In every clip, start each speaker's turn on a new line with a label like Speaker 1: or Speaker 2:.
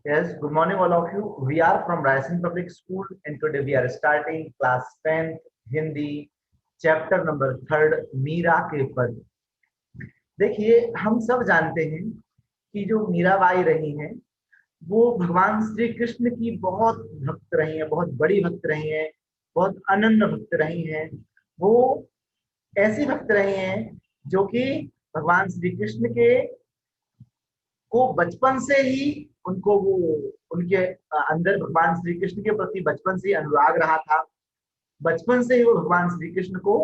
Speaker 1: Yes, good morning all of you. We are from Raisin Public School and today we are starting class 10th Hindi chapter number 3 Meera के पद। देखिए हम सब जानते हैं कि जो मीराबाई रही हैं वो भगवान श्री कृष्ण की बहुत भक्त रही हैं, बहुत बड़ी भक्त रही हैं, बहुत अनन्य भक्त रही हैं। वो ऐसी भक्त रही हैं जो कि भगवान श्री कृष्ण के को बचपन से ही उनको वो उनके अंदर भगवान श्री कृष्ण के प्रति बचपन से ही अनुराग रहा था। बचपन से ही वो भगवान श्री कृष्ण को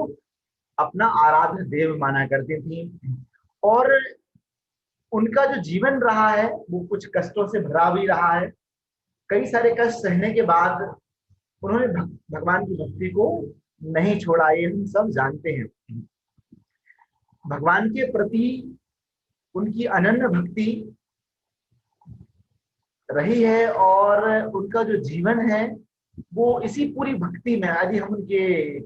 Speaker 1: अपना आराध्य देव माना करती थी और उनका जो जीवन रहा है वो कुछ कष्टों से भरा भी रहा है। कई सारे कष्ट सहने के बाद उन्होंने भगवान की भक्ति को नहीं छोड़ा, ये हम सब जानते हैं। भगवान के प्रति उनकी अनन्य भक्ति रही है और उनका जो जीवन है वो इसी पूरी भक्ति में, यदि हम उनके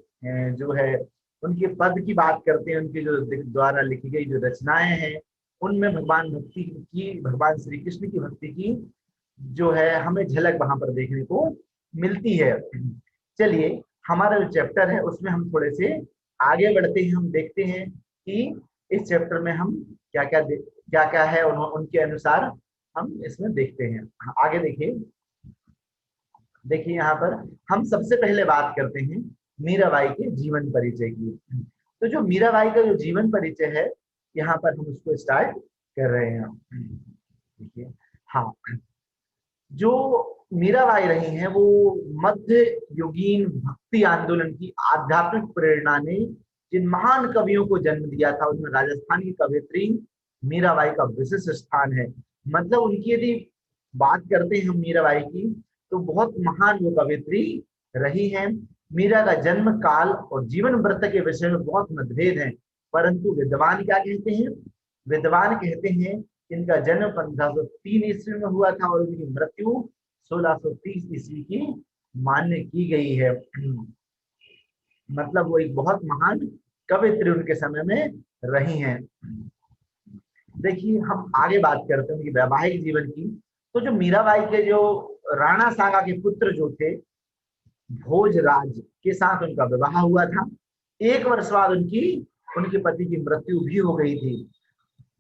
Speaker 1: जो है उनके पद की बात करते हैं, उनके जो द्वारा लिखी गई जो रचनाएं हैं उनमें भगवान भक्ति की, भगवान श्री कृष्ण की भक्ति की जो है हमें झलक वहां पर देखने को मिलती है। चलिए हमारा जो चैप्टर है उसमें हम थोड़े से आगे बढ़ते हैं। हम देखते हैं कि इस चैप्टर में हम क्या क्या है उनके अनुसार हम इसमें देखते हैं। आगे देखिए यहाँ पर हम सबसे पहले बात करते हैं मीराबाई के जीवन परिचय की। तो जो मीराबाई का जो जीवन परिचय है यहाँ पर हम उसको स्टार्ट कर रहे हैं। देखिए, हाँ, जो मीराबाई रही हैं वो मध्य युगीन भक्ति आंदोलन की आध्यात्मिक प्रेरणा ने जिन महान कवियों को जन्म दिया था उनमें राजस्थान की कवयित्री मीराबाई का विशिष्ट स्थान है। मतलब उनकी यदि बात करते हैं हम मीराबाई की तो बहुत महान वो कवयित्री रही हैं। मीरा का जन्म काल और जीवन व्रत के विषय में बहुत मतभेद है, परंतु विद्वान क्या कहते हैं? विद्वान कहते हैं इनका जन्म 1503 ईस्वी में हुआ था और उनकी मृत्यु 1630 ईस्वी की मान्य की गई है। मतलब वो एक बहुत महान कवयित्री उनके समय में रही हैं। देखिए हम आगे बात करते हैं उनकी वैवाहिक जीवन की। तो जो मीराबाई के जो राणा सागा के पुत्र जो थे भोजराज के साथ उनका विवाह हुआ था। एक वर्ष बाद उनके पति की मृत्यु भी हो गई थी।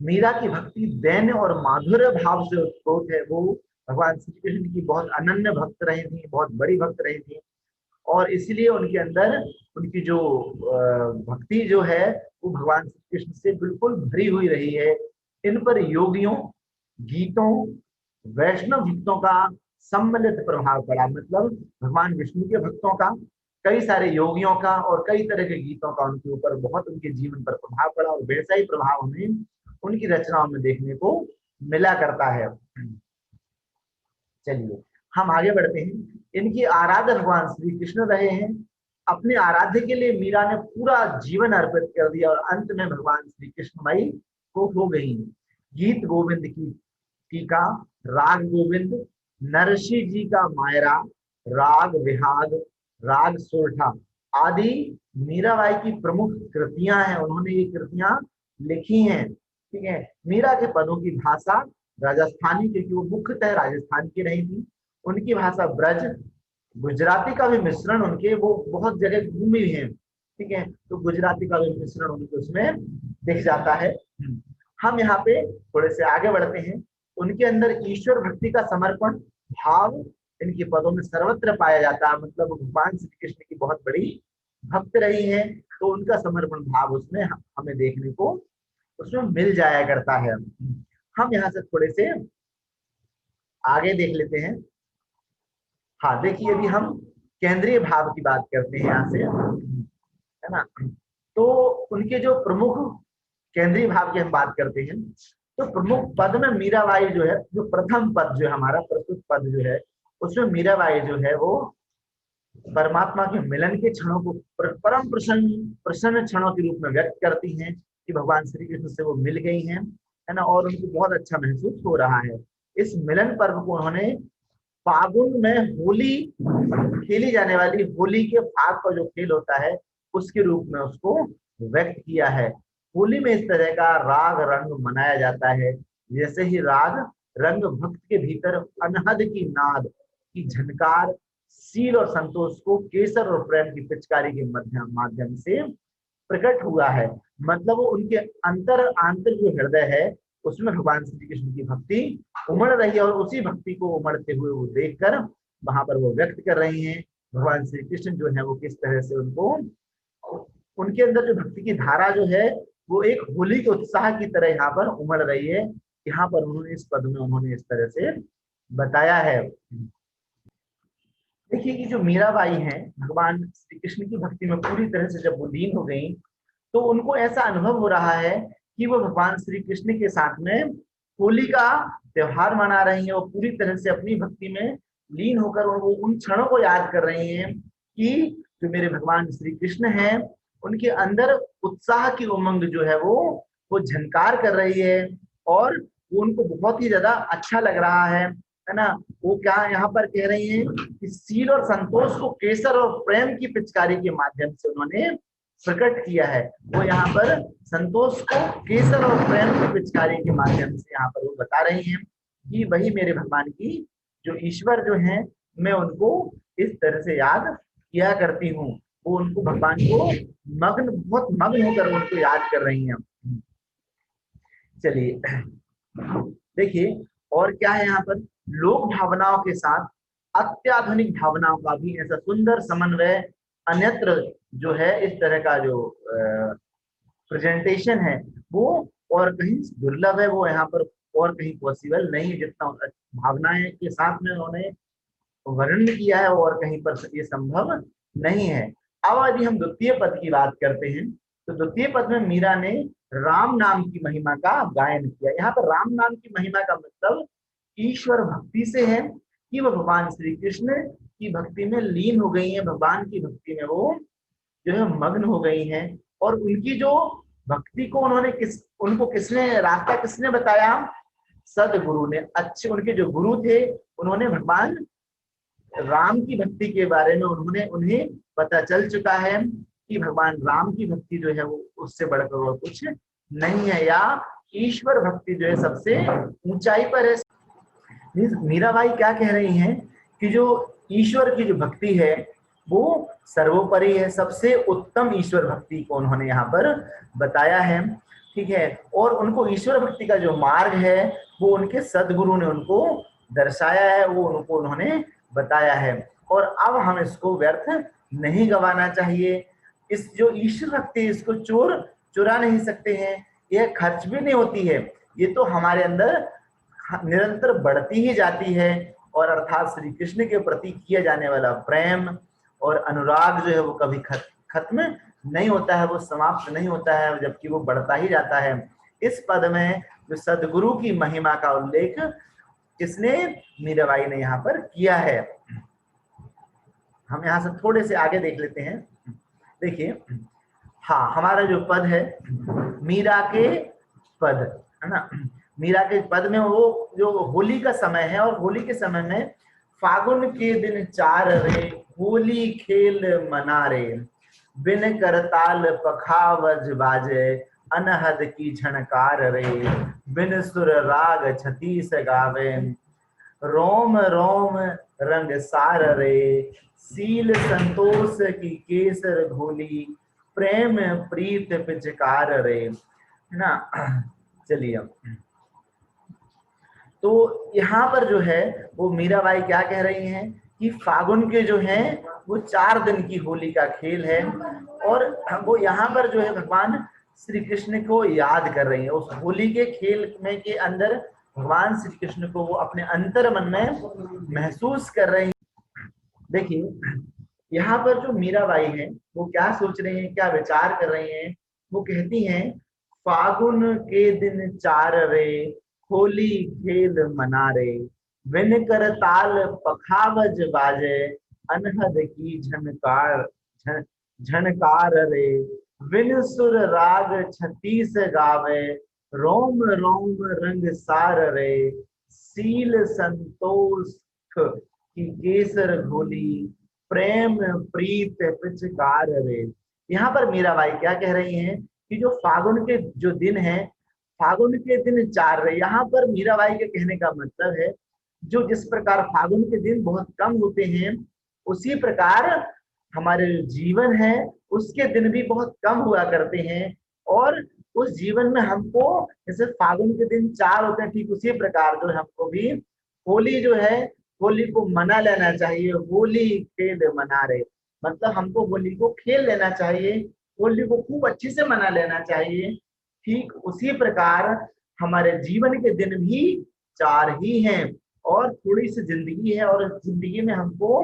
Speaker 1: मीरा की भक्ति दैन्य और माधुर्य भाव से उत्प्रोत है। वो भगवान श्री कृष्ण की बहुत अनन्य भक्त रही थी, बहुत बड़ी भक्त रही थी और इसलिए उनके अंदर उनकी जो भक्ति जो है वो भगवान श्री कृष्ण से बिल्कुल भरी हुई रही है। इन पर योगियों, गीतों, वैष्णव भक्तों का सम्मिलित प्रभाव पड़ा। मतलब भगवान विष्णु के भक्तों का, कई सारे योगियों का और कई तरह के गीतों का उनके ऊपर बहुत उनके जीवन पर प्रभाव पड़ा और वैसा ही प्रभाव हमें उनकी रचनाओं में देखने को मिला करता है। चलिए हम आगे बढ़ते हैं। इनकी आराध्य भगवान श्री कृष्ण रहे हैं। अपने आराध्य के लिए मीरा ने पूरा जीवन अर्पित कर दिया और अंत में भगवान श्री कृष्णमयी को हो गई। गीत गोविंद की टीका, राग गोविंद, नरसी जी का मायरा, राग विहाग, राग सोरठा आदि मीराबाई की प्रमुख कृतियां हैं। उन्होंने ये कृतियां लिखी हैं। ठीक है, मीरा के पदों की भाषा राजस्थानी, क्योंकि वो मुख्यतः राजस्थान की रही थी। उनकी भाषा ब्रज, गुजराती का भी मिश्रण, उनके वो बहुत जगह घूमी हुई है। ठीक है, तो गुजराती का भी मिश्रण उनके उसमें दिख जाता है। हम यहाँ पे थोड़े से आगे बढ़ते हैं। उनके अंदर ईश्वर भक्ति का समर्पण भाव इनके पदों में सर्वत्र पाया जाता है। मतलब भगवान श्री कृष्ण की बहुत बड़ी भक्त रही है तो उनका समर्पण भाव उसमें हमें देखने को उसमें मिल जाया करता है। हम यहाँ से थोड़े से आगे देख लेते हैं। हाँ देखिए, यदि हम केंद्रीय भाव की बात करते हैं यहाँ से, है ना, तो उनके जो प्रमुख केंद्रीय भाव की हम बात करते हैं तो प्रमुख पद में मीराबाई जो है, जो प्रथम पद जो है हमारा प्रस्तुत पद जो है उसमें मीराबाई जो है वो परमात्मा के मिलन के क्षणों को परम प्रसन्न क्षणों के रूप में व्यक्त करती हैं कि भगवान श्री कृष्ण से वो मिल गई हैं, है ना, और उनको बहुत अच्छा महसूस हो रहा है। इस मिलन पर्व को उन्होंने फागुन में होली खेली जाने वाली होली के फाग का जो खेल होता है उसके रूप में उसको व्यक्त किया है। होली में इस तरह का राग रंग मनाया जाता है। जैसे ही राग रंग भक्त के भीतर अनहद की नाद की झनकार, सील और संतोष को केसर और प्रेम की पिचकारी के माध्यम से प्रकट हुआ है। मतलब वो उनके अंतर आंतरिक जो हृदय है उसमें भगवान श्री कृष्ण की भक्ति उमड़ रही है, और उसी भक्ति को उमड़ते हुए वो देखकर वहां पर वो व्यक्त कर रही हैं भगवान श्री कृष्ण जो है वो किस तरह से उनको, उनके अंदर जो भक्ति की धारा जो है वो एक होली के उत्साह की तरह यहाँ पर उमड़ रही है। यहाँ पर उन्होंने इस पद में उन्होंने इस तरह से बताया है। देखिए कि जो मीराबाई हैं भगवान श्री कृष्ण की भक्ति में पूरी तरह से जब वो लीन हो गई, तो उनको ऐसा अनुभव हो रहा है कि वो भगवान श्री कृष्ण के साथ में होली का त्योहार मना रही हैं, वो पूरी तरह से अपनी भक्ति में लीन होकर वो उन क्षणों को याद कर रही हैं कि जो मेरे भगवान श्री कृष्ण हैं उनके अंदर उत्साह की उमंग जो है वो झनकार कर रही है, और वो उनको बहुत ही ज्यादा अच्छा लग रहा है ना। वो क्या यहाँ पर कह रही हैं कि सील और संतोष को केसर और प्रेम की पिचकारी के माध्यम से उन्होंने प्रकट किया है। वो यहाँ पर संतोष को केसर और प्रेम की पिचकारी के माध्यम से यहाँ पर वो बता रही हैं कि वही मेरे भगवान की जो ईश्वर जो हैं मैं उनको इस तरह से याद किया करती हूँ। वो उनको भगवान को मग्न बहुत मग्न होकर उनको याद कर रही हैं। चलिए देखिए और क्या है यहाँ पर, लोक भावनाओं के साथ अत्याधुनिक भावनाओं का भी ऐसा सुंदर समन्वय अन्यत्र जो है इस तरह का जो प्रेजेंटेशन है वो और कहीं दुर्लभ है, वो यहाँ पर और कहीं पॉसिबल नहीं है। जितना भावनाएं के साथ में उन्होंने वर्णन किया है और कहीं पर ये संभव नहीं है। अब यदि हम द्वितीय पद की बात करते हैं तो द्वितीय पद में मीरा ने राम नाम की महिमा का गायन किया। यहाँ पर राम नाम की महिमा का मतलब ईश्वर भक्ति से है कि वो भगवान श्री कृष्ण की भक्ति में लीन हो गई है, भगवान की भक्ति में वो जो है मग्न हो गई हैं। और उनकी जो भक्ति को उनको किसने रास्ता किसने बताया, सदगुरु ने। अच्छे उनके जो गुरु थे उन्होंने भगवान राम की भक्ति के बारे में उन्हें पता चल चुका है कि भगवान राम की भक्ति जो है वो उससे बढ़कर और कुछ नहीं है, या ईश्वर भक्ति जो है सबसे ऊंचाई पर है। मीराबाई क्या कह रही हैं कि जो ईश्वर की जो भक्ति है वो सर्वोपरि है, सबसे उत्तम ईश्वर भक्ति को उन्होंने यहाँ पर बताया है, ठीक है। और उनको ईश्वर भक्ति का जो मार्ग है वो उनके सदगुरु ने उनको दर्शाया है, वो उन्होंने बताया है। और अब हम इसको व्यर्थ नहीं गवाना चाहिए। इस जो ईश्वर भक्ति इसको चुरा नहीं सकते हैं, यह खर्च भी नहीं होती है, ये तो हमारे अंदर निरंतर बढ़ती ही जाती है। और अर्थात श्री कृष्ण के प्रति किया जाने वाला प्रेम और अनुराग जो है वो कभी खत्म नहीं होता है, वो समाप्त नहीं होता है, जबकि वो बढ़ता ही जाता है। इस पद में जो सदगुरु की महिमा का उल्लेख किसने, मीराबाई ने यहाँ पर किया है। हम यहाँ से थोड़े से आगे देख लेते हैं। देखिए हाँ, हमारा जो पद है मीरा के पद है ना, मीरा के पद में वो जो होली का समय है, और होली के समय में फागुन के दिन 4 रे होली खेल मना रे, बिन करताल पखावज बाजे अनहद की झनकार रे, बिन सुर राग छतीस गावे रोम रोम रंग सार रे, सील संतोष की केसर घोली प्रेम प्रीत पिचकार रे, है ना। चलिए तो यहाँ पर जो है वो मीराबाई क्या कह रही हैं कि फागुन के जो हैं वो 4 दिन की होली का खेल है, और वो यहाँ पर जो है भगवान श्री कृष्ण को याद कर रही है। उस होली के खेल में के अंदर भगवान श्री कृष्ण को वो अपने अंतर मन में महसूस कर रही हैं। देखिए यहाँ पर जो मीराबाई है वो क्या सोच रही हैं, क्या विचार कर रही हैं। वो कहती हैं फागुन के दिन 4 रे होली खेल मना रे, बिन कर ताल पखावज बाजे अनहद की झनकार रे, बिन सुर राग छतीस गावे रोम रोम रंग सार रे, सील संतोष की केसर घोली प्रेम प्रीत पिचकार रे। यहाँ पर मीराबाई क्या कह रही हैं कि जो फागुन के जो दिन है, फागुन के दिन 4 रहे। यहाँ पर मीराबाई के कहने का मतलब है, जो जिस प्रकार फागुन के दिन बहुत कम होते हैं, उसी प्रकार हमारे जो जीवन है उसके दिन भी बहुत कम हुआ करते हैं। और उस जीवन में हमको जैसे फागुन के दिन 4 होते हैं, ठीक उसी प्रकार जो है हमको भी होली जो है, होली को मना लेना चाहिए। होली खेल मना रहे, मतलब हमको होली को खेल लेना चाहिए, होली को खूब अच्छी से मना लेना चाहिए। ठीक उसी प्रकार हमारे जीवन के दिन भी 4 ही हैं, और थोड़ी सी जिंदगी है, और इस जिंदगी में हमको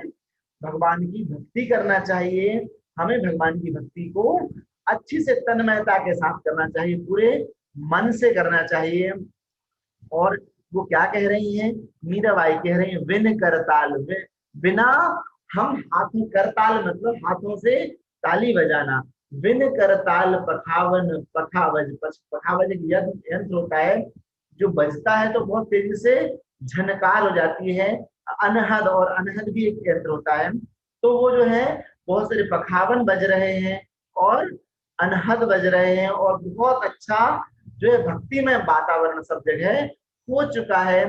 Speaker 1: भगवान की भक्ति करना चाहिए। हमें भगवान की भक्ति को अच्छी से तन्मयता के साथ करना चाहिए, पूरे मन से करना चाहिए। और वो क्या कह रही हैं, मीराबाई कह रही हैं, विन करताल, बिना हम हाथों, करताल मतलब हाथों से ताली बजाना, विन करताल पखावन पखावज। पखावज एक यंत्र होता है जो बजता है तो बहुत तेजी से झनकार हो जाती है। अनहद, और अनहद भी एक यंत्र होता है। तो वो जो है बहुत सारे पखावन बज रहे हैं और अनहद बज रहे हैं, और बहुत अच्छा जो है भक्तिमय वातावरण सब जगह हो चुका है।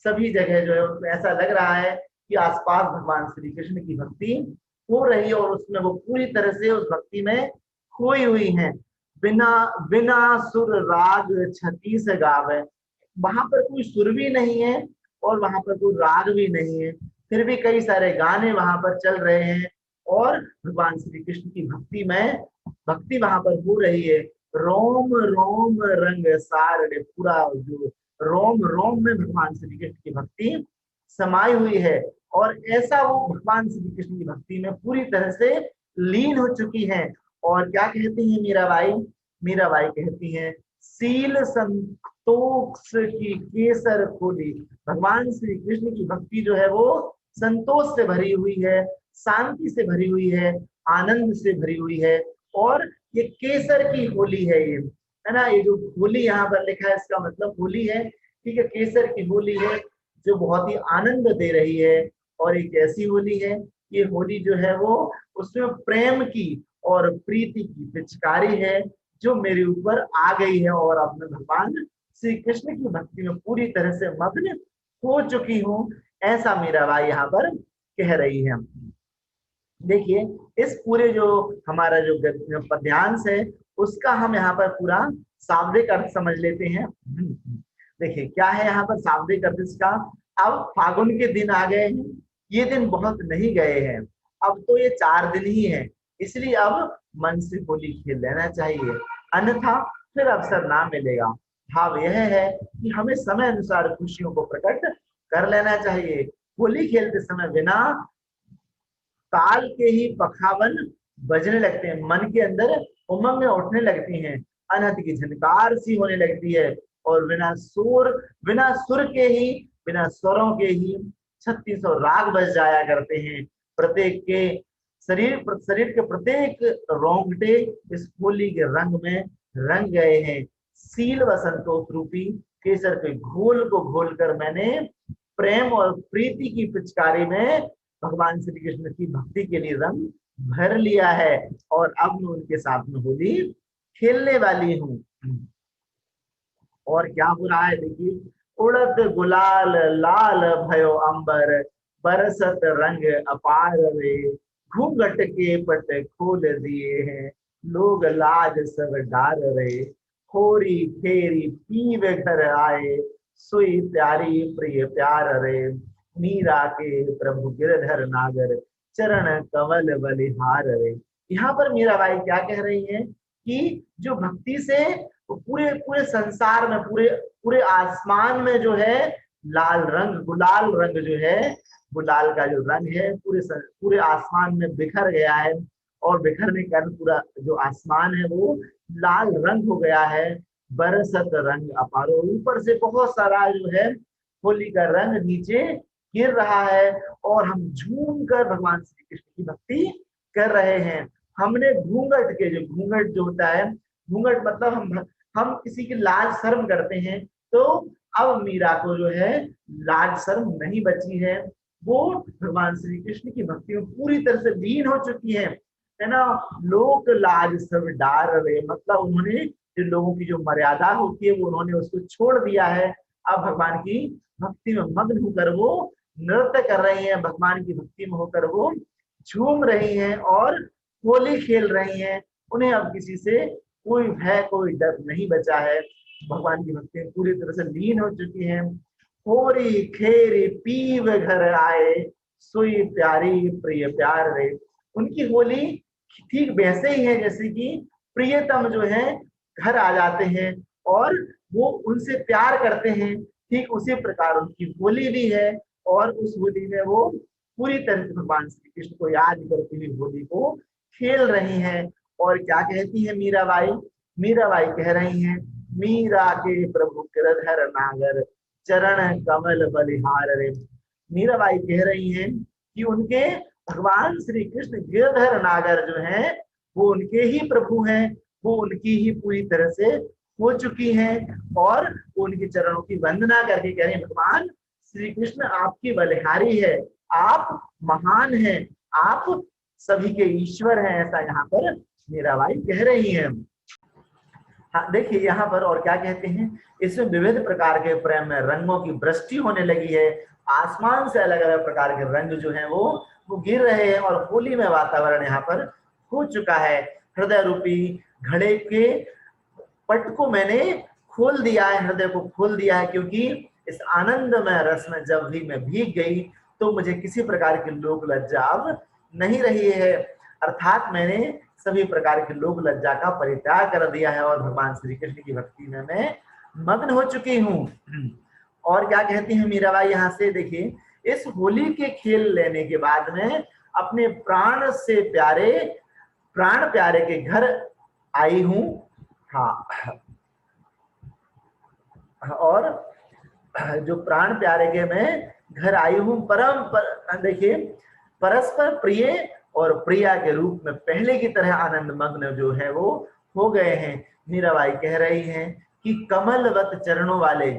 Speaker 1: सभी जगह जो है ऐसा लग रहा है कि आसपास भगवान श्री कृष्ण की भक्ति हो रही है, और उसमें वो पूरी तरह से उस भक्ति में खोई हुई है। बिना बिना सुर राग छतीस गावे, वहां पर कोई सुर भी नहीं है और वहां पर कोई राग भी नहीं है, फिर भी कई सारे गाने वहां पर चल रहे हैं, और भगवान श्री कृष्ण की भक्ति वहां पर हो रही है। रोम रोम रंग सार, पूरा जो रोम रोम में भगवान श्री कृष्ण की भक्ति समाई हुई है, और ऐसा वो भगवान श्री कृष्ण की भक्ति में पूरी तरह से लीन हो चुकी है। और क्या कहती है मीराबाई, मीराबाई कहती हैं, सील संतोष की केसर खोली। भगवान श्री कृष्ण की भक्ति जो है वो संतोष से भरी हुई है, शांति से भरी हुई है, आनंद से भरी हुई है। और ये केसर की होली है, ये है ना, ये जो होली यहाँ पर लिखा है इसका मतलब होली है, ठीक है, केसर की होली है जो बहुत ही आनंद दे रही है। और एक ऐसी होली है, ये होली जो है वो उसमें प्रेम की और प्रीति की पिचकारी है जो मेरे ऊपर आ गई है, और अब मैं भगवान श्री कृष्ण की भक्ति में पूरी तरह से मग्न हो चुकी हूँ, ऐसा मीराबाई यहाँ पर कह रही है। देखिए, इस पूरे जो हमारा जो पद्यांश है उसका हम यहाँ पर पूरा शाब्दिक अर्थ समझ लेते हैं। देखिए क्या है यहाँ पर शाब्दिक अर्थ इसका। अब फागुन के दिन आ गए हैं, ये दिन बहुत नहीं गए हैं, अब तो ये 4 दिन ही है, इसलिए अब मन से होली खेल लेना चाहिए, अन्यथा फिर अवसर ना मिलेगा। भाव यह है कि हमें समय अनुसार खुशियों को प्रकट कर लेना चाहिए। होली खेलते समय बिना ताल के ही पखावन बजने लगते हैं, मन के अंदर उमंग उठने लगती हैं, अनहद की झनकार सी होने लगती है, और बिना सुर के ही, बिना स्वरों के ही 3600 राग बज जाया करते हैं। प्रत्येक के शरीर के प्रत्येक रोंगटे इस होली के रंग में रंग गए हैं। सील व संतोष रूपी केसर के घोल को घोलकर मैंने प्रेम और प्रीति की पिचकारी में भगवान श्री कृष्ण की भक्ति के लिए रंग भर लिया है, और अब मैं उनके साथ में होली खेलने वाली हूँ। और क्या हो रहा है देखिए, उड़द गुलाल लाल भयो अंबर, बरसत रंग अपार रे, घूंघट के पट खोल दिए हैं, लोग लाज सब डार रे, होरी फेरी पीवे घर आए, सुई प्यारी प्रिय प्यार रे, मीरा के प्रभु गिरधर नागर, चरण कमल बलिहार रे। यहाँ पर मीराबाई क्या कह रही है कि जो भक्ति से पूरे पूरे संसार में, पूरे पूरे आसमान में जो है लाल रंग, गुलाल रंग जो है, गुलाल का जो रंग है पूरे आसमान में बिखर गया है, और बिखरने के कारण पूरा जो आसमान है वो लाल रंग हो गया है। बरसत रंग अपारो, ऊपर से बहुत सारा जो है होली का रंग नीचे गिर रहा है, और हम झूम कर भगवान श्री कृष्ण की भक्ति कर रहे हैं। हमने घूंघट के, जो घूंघट जो होता है, घूंघट मतलब हम किसी की लाज शर्म करते हैं, तो अब मीरा को जो है लाज शर्म नहीं बची है, वो भगवान श्री कृष्ण की भक्ति में पूरी तरह से लीन हो चुकी है ना। लोक लाज सब डार रहे, मतलब उन्होंने जो लोगों की जो मर्यादा होती है वो उन्होंने उसको छोड़ दिया है। अब भगवान की भक्ति में मग्न होकर वो नृत्य कर रही हैं, भगवान की भक्ति में होकर वो झूम रही हैं और होली खेल रही हैं। उन्हें अब किसी से कोई भय, कोई डर नहीं बचा है। भगवान की भक्ति में पूरी तरह से लीन हो चुकी हैं। होरी खेरी पीव घर आए, सुई प्यारी प्रिय प्यार रे। उनकी होली ठीक वैसे ही है जैसे कि प्रियतम जो है घर आ जाते हैं और वो उनसे प्यार करते हैं, ठीक उसी प्रकार उनकी होली भी है। और उस होली में वो पूरी तरह से भगवान श्री कृष्ण को याद करती हुई होली को खेल रही हैं। और क्या कहती है मीराबाई? मीराबाई कह रही हैं, मीरा के प्रभु गिरधर नागर, चरण कमल बलिहार रे। मीराबाई कह रही हैं कि उनके भगवान श्री कृष्ण गिरधर नागर जो हैं वो उनके ही प्रभु हैं, वो उनकी ही पूरी तरह से हो चुकी हैं। और उनके चरणों की वंदना करके कह रहे हैं, भगवान श्री कृष्ण आपकी बलिहारी है, आप महान हैं, आप सभी के ईश्वर हैं, ऐसा यहाँ पर मीराबाई कह रही हैं। हाँ देखिए यहाँ पर और क्या कहते हैं, इसमें विविध प्रकार के प्रेम में रंगों की वृष्टि होने लगी है। आसमान से अलग अलग प्रकार के रंग जो हैं वो गिर रहे हैं और होली में वातावरण यहाँ पर हो चुका है। हृदय रूपी घड़े के पट को मैंने खोल दिया है, हृदय को खोल दिया है, क्योंकि इस आनंद में रस में जब भी मैं भीग गई तो मुझे किसी प्रकार की लोक लज्जा अब नहीं रही है। अर्थात मैंने सभी प्रकार की लोक लज्जा का परित्याग कर दिया है और भगवान श्री कृष्ण की भक्ति में मैं मग्न हो चुकी हूँ। और क्या कहती है मीराबाई यहाँ से? देखिए, इस होली के खेल लेने के बाद में अपने प्राण से प्यारे, प्राण प्यारे के घर आई हूँ। हाँ, और जो प्राण प्यारे के मैं घर आई हूँ, देखिए परस्पर प्रिय और प्रिया के रूप में पहले की तरह आनंद मग्न जो है वो हो गए हैं। मीराबाई कह रही हैं कि कमलवत चरणों वाले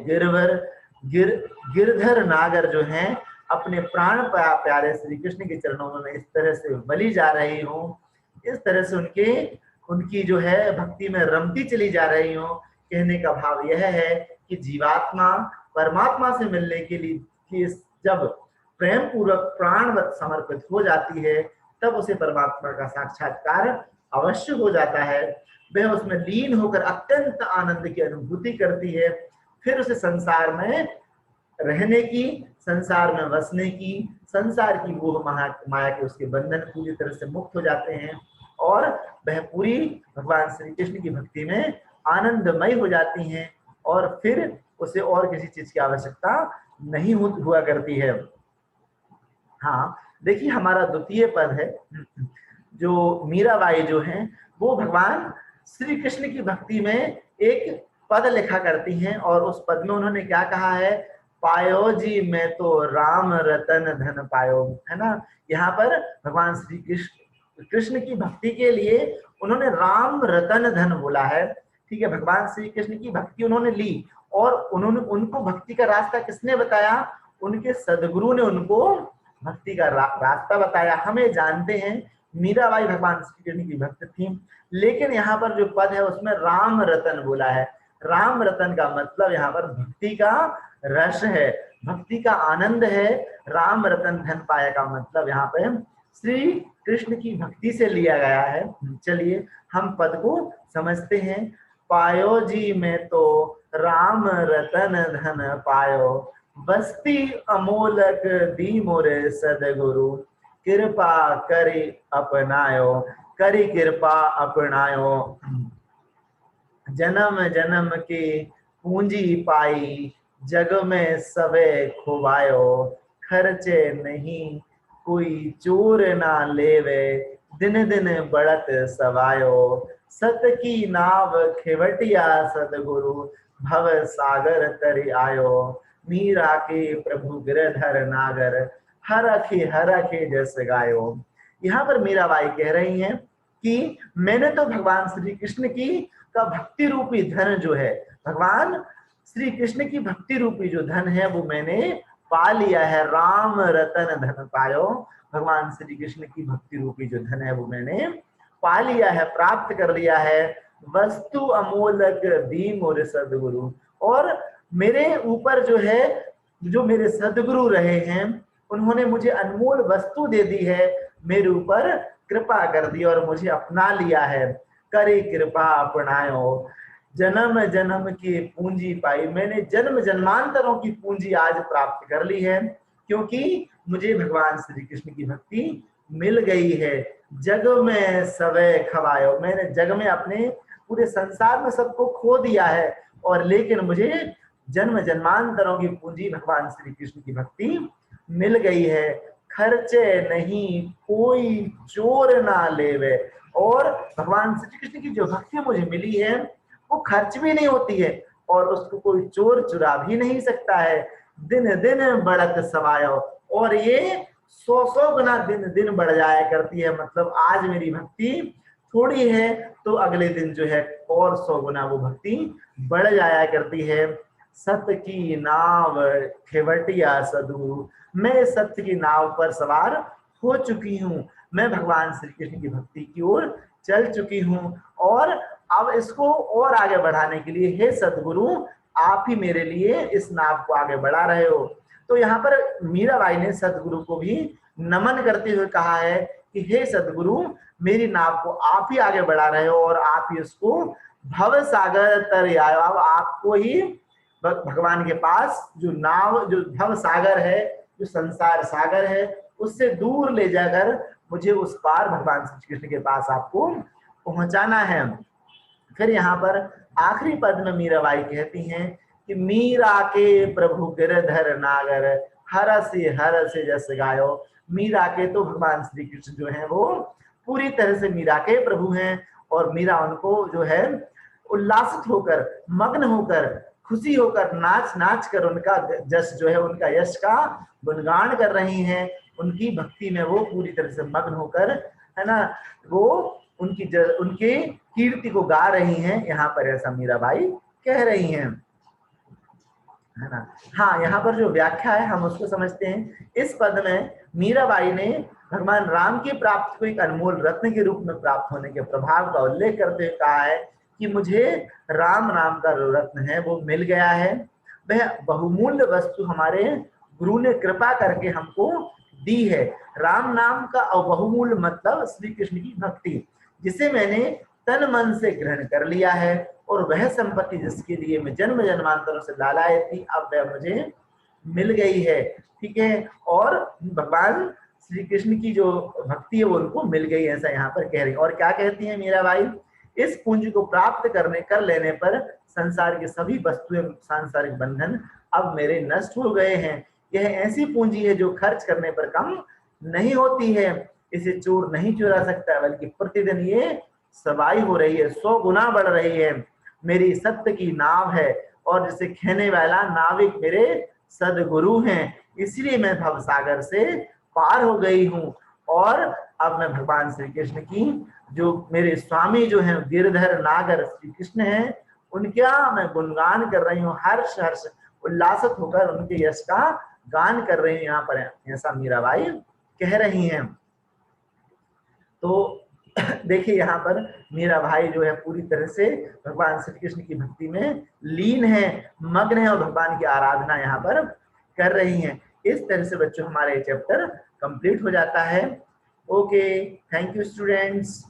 Speaker 1: गिरधर नागर जो हैं अपने प्राण प्यारे श्री कृष्ण के चरणों में इस तरह से बली जा रही हूँ, इस तरह से उनकी जो है भक्ति में रमती चली जा रही हूँ। कहने का भाव यह है कि जीवात्मा परमात्मा से मिलने के लिए कि जब प्रेम पूर्वक प्राणवत समर्पित हो जाती है तब उसे परमात्मा का साक्षात्कार अवश्य हो जाता है। वह उसमें लीन होकर अत्यंत आनंद की अनुभूति करती है। फिर उसे संसार में रहने की, संसार में बसने की, संसार की वो माया के उसके बंधन पूरी तरह से मुक्त हो जाते हैं और वह पूरी भगवान श्री कृष्ण की भक्ति में आनंदमय हो जाती हैं और फिर उसे और किसी चीज की आवश्यकता नहीं हुआ करती है। हाँ देखिए, हमारा द्वितीय पद है, जो मीराबाई जो हैं वो भगवान श्री कृष्ण की भक्ति में एक पद लिखा करती हैं और उस पद में उन्होंने क्या कहा है? पायो जी मैं तो राम रतन धन पायो, है ना। यहाँ पर भगवान श्री कृष्ण की भक्ति के लिए उन्होंने राम रतन धन बोला है। ठीक है, भगवान श्री कृष्ण की भक्ति उन्होंने ली और उनको भक्ति का रास्ता किसने बताया? उनके सदगुरु ने उनको भक्ति का रास्ता बताया। हमें जानते हैं मीराबाई भगवान श्री कृष्ण की भक्त थी, लेकिन यहाँ पर जो पद है उसमें राम रतन बोला है। राम रतन का मतलब यहाँ पर भक्ति का रस है, भक्ति का आनंद है। राम रतन धन पाया का मतलब यहाँ पे श्री कृष्ण की भक्ति से लिया गया है। चलिए हम पद को समझते हैं। पायो जी में तो राम रतन धन पायो, बस्ती अमोलक दी मोरे सदगुरु, कृपा करी अपनायो, करी कृपा अपनायो। जन्म जन्म की पूंजी पाई, जग में सबे खुबायो, खर्चे नहीं कोई चोर ना लेवे, दिन दिन बढ़त सवायो, सत की नाव खेवटिया सदगुरु, भव सागर तरि आयो, मीरा के प्रभु गिरधर नागर, हरखे जस गायो। यहाँ पर मीराबाई कह रही हैं कि मैंने तो भगवान श्री कृष्ण की का भक्ति रूपी धन जो है, भगवान श्री कृष्ण की भक्ति रूपी जो धन है वो मैंने पा लिया है। राम रतन धन पायो, भगवान श्री कृष्ण की भक्ति रूपी जो धन है वो मैंने पा लिया है, प्राप्त कर लिया है। वस्तु अमोलक दी मोरे सदगुरु। और मेरे ऊपर जो है, जो मेरे सदगुरु रहे हैं, उन्होंने मुझे अनमोल वस्तु दे दी है, मेरे ऊपर कृपा कर दी और मुझे अपना लिया है। करे कृपा अपनायो, जन्म जन्म की पूंजी पाई। मैंने जन्म जन्मांतरों की पूंजी आज प्राप्त कर ली है, क्योंकि मुझे भगवान श्री कृष्ण की भक्ति मिल गई है। जग में सवै खवायो, मैंने जग में अपने पूरे संसार में सबको खो दिया है, और लेकिन मुझे जन्म जन्मांतरों की पूंजी भगवान श्री कृष्ण की भक्ति मिल गई है। खर्चे नहीं कोई चोर ना लेवे, और भगवान श्री कृष्ण की जो भक्ति मुझे मिली है वो खर्च भी नहीं होती है, और उसको कोई चोर चुरा भी नहीं सकता है। दिन दिन बढ़त समायो, और ये 100 गुना दिन दिन बढ़ जाया करती है। मतलब आज मेरी भक्ति थोड़ी है तो अगले दिन जो है और 100 गुना वो भक्ति बढ़ जाया करती है। सत्य की नाव खेवटिया सदगुरु, मैं सत्य की नाव पर सवार हो चुकी हूँ, मैं भगवान श्री कृष्ण की भक्ति की ओर चल चुकी हूँ। और अब इसको और आगे बढ़ाने के लिए हे सदगुरु, आप ही मेरे लिए इस नाव को आगे बढ़ा रहे हो। तो यहाँ पर मीराबाई ने सदगुरु को भी नमन करते हुए कहा है कि हे सदगुरु, मेरी नाव को आप ही आगे बढ़ा रहे हो, और आप ही इसको भव सागर तर आयो। अब आपको ही भगवान के पास जो नाव, जो भव सागर है, जो संसार सागर है, उससे दूर ले जाकर मुझे उस पार भगवान श्री कृष्ण के पास आपको पहुंचाना है। फिर यहाँ पर आखिरी पद में मीराबाई कहती हैं कि मीरा के प्रभु गिरधर नागर, हर से जस गायो। मीरा के तो भगवान श्री कृष्ण जो हैं वो पूरी तरह से मीरा के प्रभु हैं, और मीरा उनको जो है उल्लासित होकर, मग्न होकर, खुशी होकर, नाच नाच कर उनका जस जो है, उनका यश का गुणगान कर रही हैं। उनकी भक्ति में वो पूरी तरह से मग्न होकर, है ना, वो उनके कीर्ति को गा रही हैं। यहाँ पर ऐसा मीराबाई कह रही हैं, है ना। हाँ, यहाँ पर जो व्याख्या है हम उसको समझते हैं। इस पद में मीराबाई ने भगवान राम की प्राप्ति को एक अनमोल रत्न के रूप में प्राप्त होने के प्रभाव का उल्लेख करते हुए कहा है कि मुझे राम नाम का जो रत्न है वो मिल गया है। वह बहुमूल्य वस्तु हमारे गुरु ने कृपा करके हमको दी है। राम नाम का बहुमूल्य मतलब श्री कृष्ण की भक्ति, जिसे मैंने तन मन से ग्रहण कर लिया है, और वह संपत्ति जिसके लिए मैं जन्म जन्मांतरों से लालायित थी, अब वह मुझे मिल गई है। ठीक है, और भगवान श्री कृष्ण की जो भक्ति है वो उनको मिल गई, ऐसा यहाँ पर कह रही। और क्या कहती है मीराबाई, इस पूंजी को प्राप्त कर लेने पर संसार के सभी वस्तुएं, सांसारिक बंधन अब मेरे नष्ट हो गए हैं। यह ऐसी पूंजी है जो खर्च करने पर कम नहीं होती है, इसे चोर नहीं चुरा सकता, बल्कि प्रतिदिन ये सवाई हो रही है, 100 गुना बढ़ रही है। मेरी सत्य की नाव है, और जिसे खेने वाला नाविक मेरे सदगुरु हैं, इसलिए मैं भवसागर से पार हो गई हूँ। और अब मैं भगवान श्री कृष्ण की, जो मेरे स्वामी जो हैं गिरधर नागर श्री कृष्ण हैं, उनका मैं गुणगान कर रही हूँ, हर्ष हर्ष उल्लासित होकर उनके यश का गान कर रही हूँ। यहाँ पर ऐसा मीराबाई कह रही हैं। तो देखिए यहाँ पर मीराबाई जो है पूरी तरह से भगवान श्री कृष्ण की भक्ति में लीन है, मग्न है, और भगवान की आराधना यहाँ पर कर रही हैं। इस तरह से बच्चों हमारा ये चैप्टर कंप्लीट हो जाता है। Okay, thank you students.